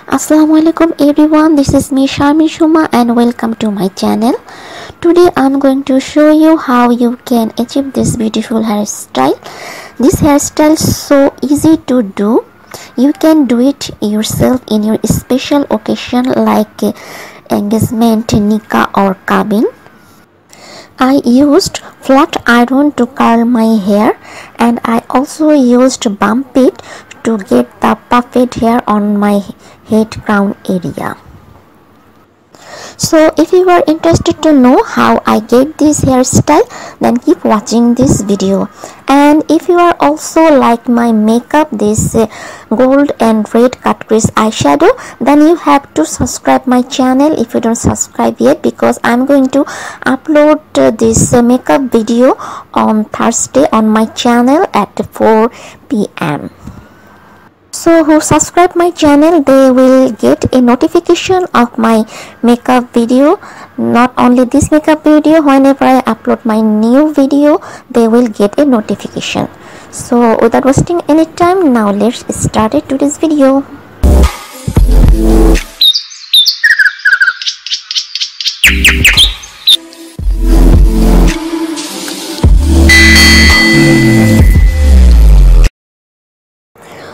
Assalamualaikum everyone, this is me Sharmin and welcome to my channel. Today I'm going to show you how you can achieve this beautiful hairstyle. This hairstyle is so easy to do. You can do it yourself in your special occasion like engagement, nikah or cabin. I used flat iron to curl my hair and I also used bump it to get the perfect hair on my head crown area. So if you are interested to know how I get this hairstyle, then keep watching this video. And if you are also like my makeup, this gold and red cut crease eyeshadow, then you have to subscribe my channel if you don't subscribe yet, because I'm going to upload this makeup video on Thursday on my channel at 4 p.m. So who subscribe my channel, they will get a notification of my makeup video. Not only this makeup video, whenever I upload my new video, they will get a notification. So without wasting any time, now let's start today's video.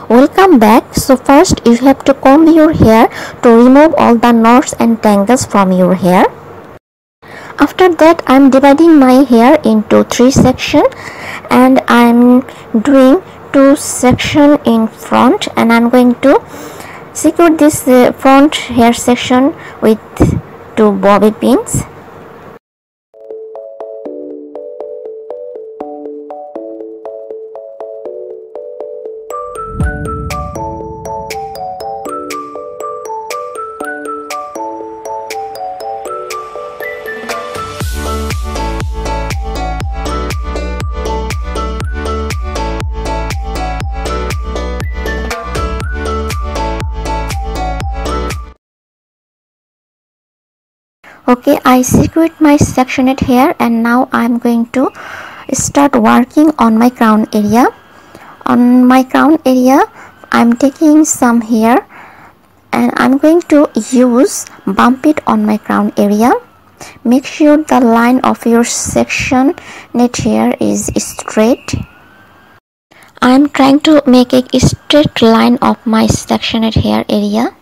Welcome back. So first you have to comb your hair to remove all the knots and tangles from your hair. After that, I'm dividing my hair into 3 sections and I'm doing 2 sections in front, and I'm going to secure this front hair section with 2 bobby pins. Okay, I secured my sectioned hair and now I'm going to start working on my crown area. On my crown area, I'm taking some hair and I'm going to use bump it on my crown area. Make sure the line of your sectioned hair is straight. I'm trying to make a straight line of my sectioned hair area.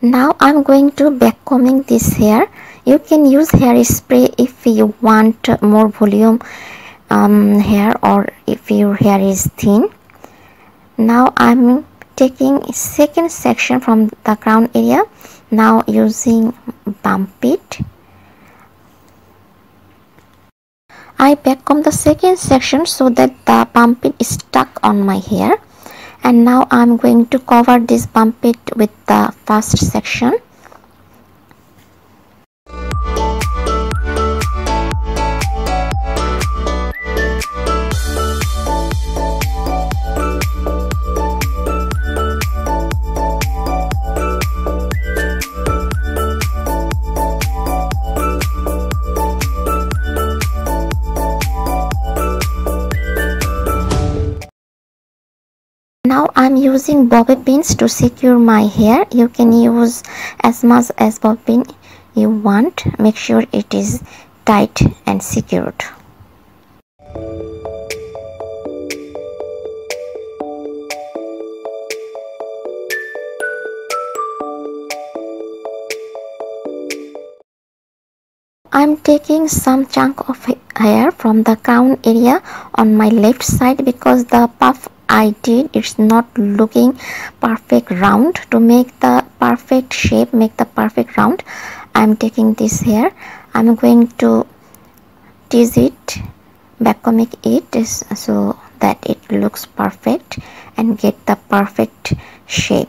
Now I'm going to back combing this hair. You can use hairspray if you want more volume hair, or if your hair is thin. Now I'm taking second section from the crown area. Now using bump it, I back comb the second section so that the bump it is stuck on my hair. And now I'm going to cover this bump it with the first section. Now I'm using bobby pins to secure my hair. You can use as much as bobby pin you want. Make sure it is tight and secured. I'm taking some chunk of hair from the crown area on my left side, because the puff I did, it's not looking perfect round. To make the perfect shape, make the perfect round, I'm taking this hair. I'm going to tease it, back combing it so that it looks perfect and get the perfect shape.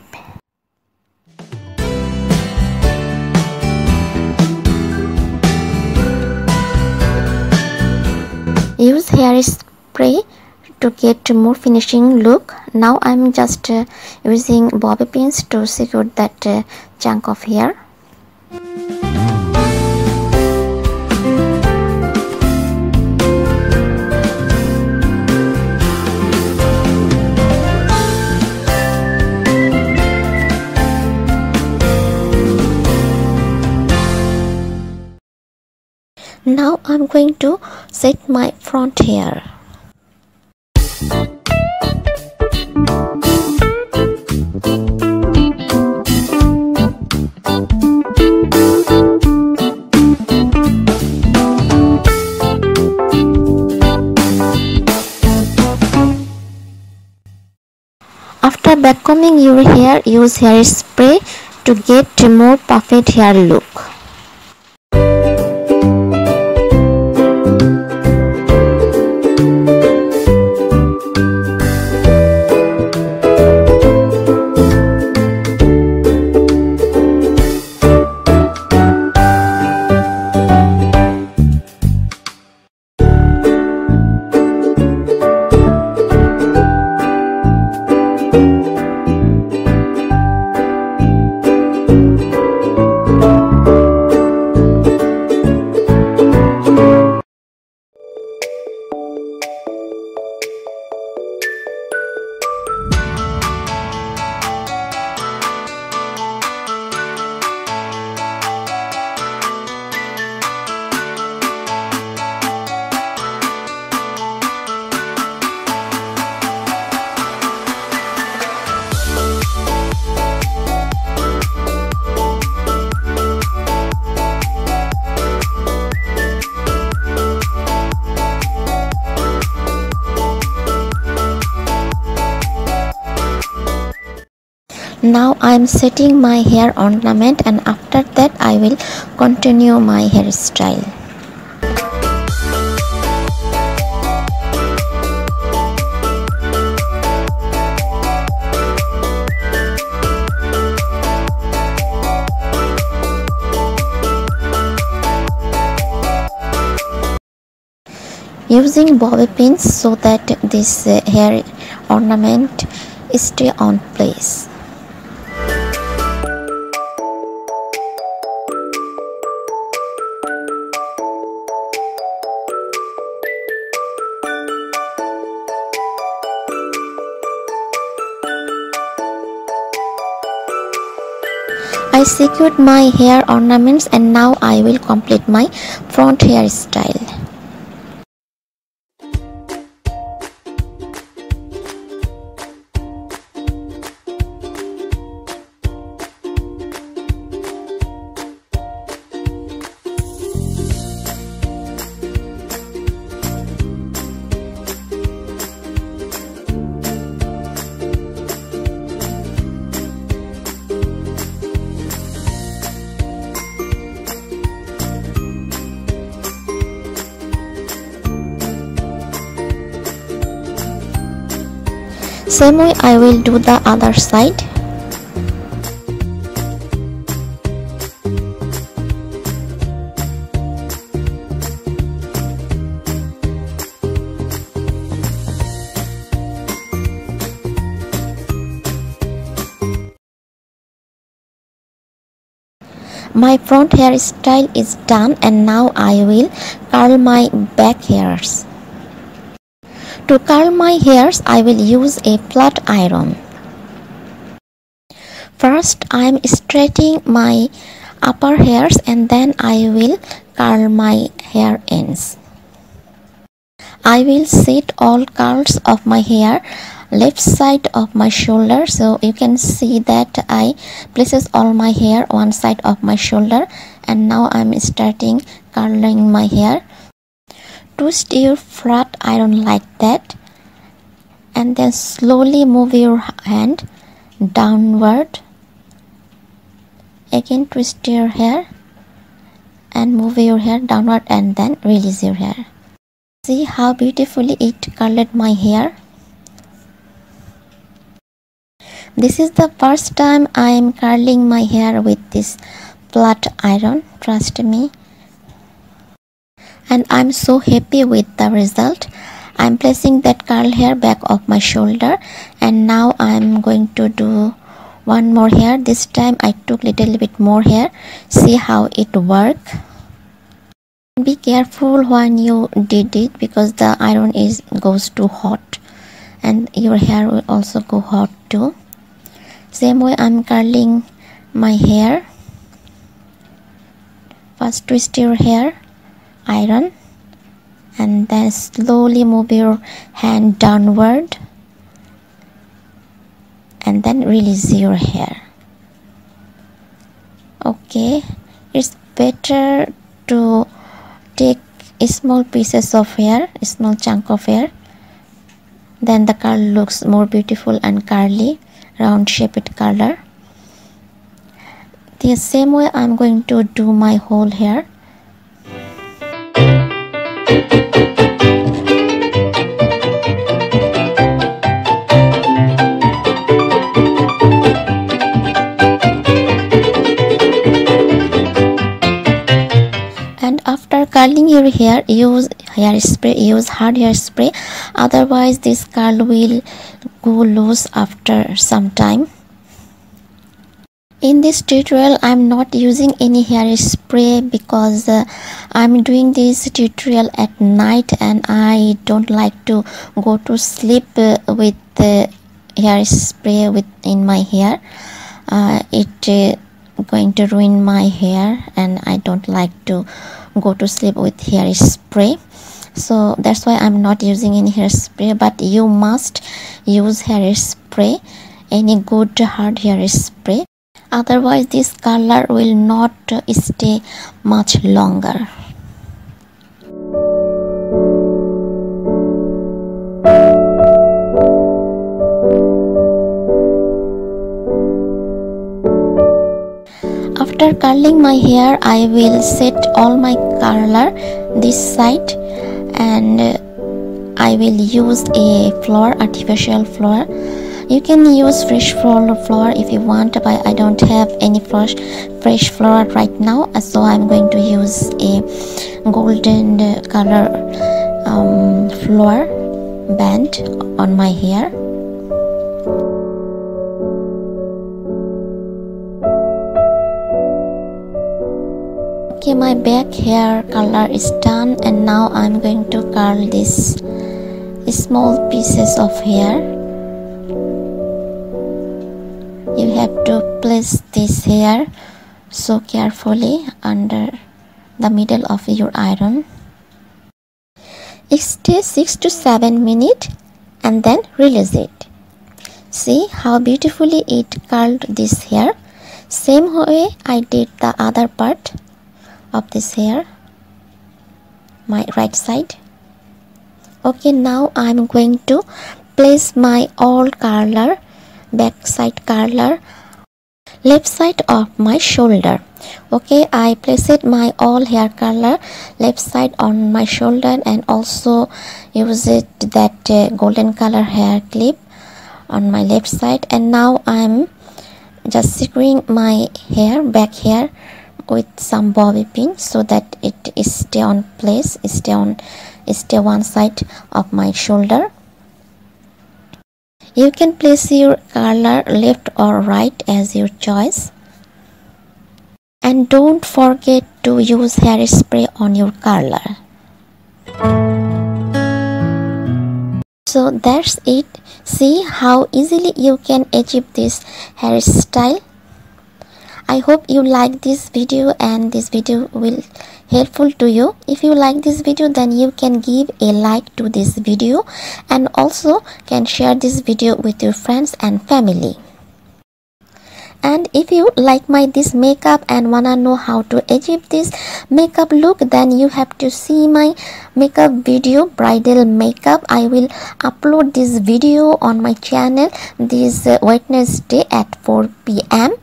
Use hairspray to get more finishing look. Now I'm just using bobby pins to secure that chunk of hair. Now I'm going to set my front hair. After backcombing your hair, use hairspray to get a more perfect hair look. Now I am setting my hair ornament, and after that I will continue my hairstyle. Using bobby pins so that this hair ornament stay on place. I secured my hair ornaments, and now I will complete my front hairstyle. Same way I will do the other side. My front hairstyle is done, and now I will curl my back hairs. To curl my hairs, I will use a flat iron. First, I am straightening my upper hairs, and then I will curl my hair ends. I will set all curls of my hair left side of my shoulder, so you can see that I places all my hair one side of my shoulder, and now I am starting curling my hair. Twist your flat iron like that, and then slowly move your hand downward. Again twist your hair and move your hair downward, and then release your hair. See how beautifully it curled my hair. This is the first time I am curling my hair with this flat iron, trust me. And I'm so happy with the result. I'm placing that curl hair back of my shoulder, and now I'm going to do one more hair. This time I took little bit more hair. See how it works. Be careful when you did it, because the iron goes too hot, and your hair will also go hot too. Same way I'm curling my hair. First twist your hair iron, and then slowly move your hand downward and then release your hair. Okay, it's better to take small pieces of hair, a small chunk of hair, then the curl looks more beautiful and curly, round shaped color. The same way I'm going to do my whole hair. And after curling your hair, use hairspray, use hard hairspray, otherwise this curl will go loose after some time. In this tutorial I'm not using any hairspray because I'm doing this tutorial at night and I don't like to go to sleep with the hairspray in my hair. It going to ruin my hair and I don't like to go to sleep with hairspray, so that's why I'm not using any hairspray. But you must use hairspray, any good hard hairspray, otherwise this color will not stay much longer. After curling my hair, I will set all my curler this side and I will use a flower, artificial flower. You can use fresh flower if you want, but I don't have any fresh flower right now, so I'm going to use a golden color flower band on my hair. Okay, my back hair color is done and now I'm going to curl this small pieces of hair. You have to place this hair so carefully under the middle of your iron. It stays 6 to 7 minutes and then release it. See how beautifully it curled this hair. Same way I did the other part of this hair, my right side. Okay, now I'm going to place my all curler, back side curler, left side of my shoulder. Okay, I placed my all hair curler left side on my shoulder and also used that golden color hair clip on my left side, and now I'm just securing my hair, back hair, with some bobby pin so that it stay on place, stay one side of my shoulder. You can place your curler left or right as your choice, and don't forget to use hairspray on your curler. So that's it. See how easily you can achieve this hairstyle. I hope you like this video and this video will helpful to you. If you like this video, then you can give a like to this video and also can share this video with your friends and family. And if you like this makeup and wanna know how to achieve this makeup look, then you have to see my makeup video, bridal makeup. I will upload this video on my channel this Wednesday at 4 p.m.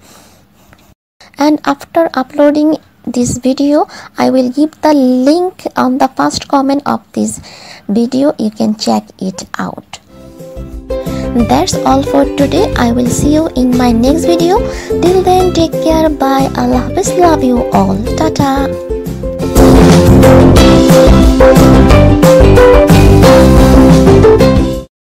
and after uploading this video, I will give the link on the first comment of this video. You can check it out. That's all for today. I will see you in my next video. Till then, take care. Bye. Allah Hafiz. Love you all. Tata.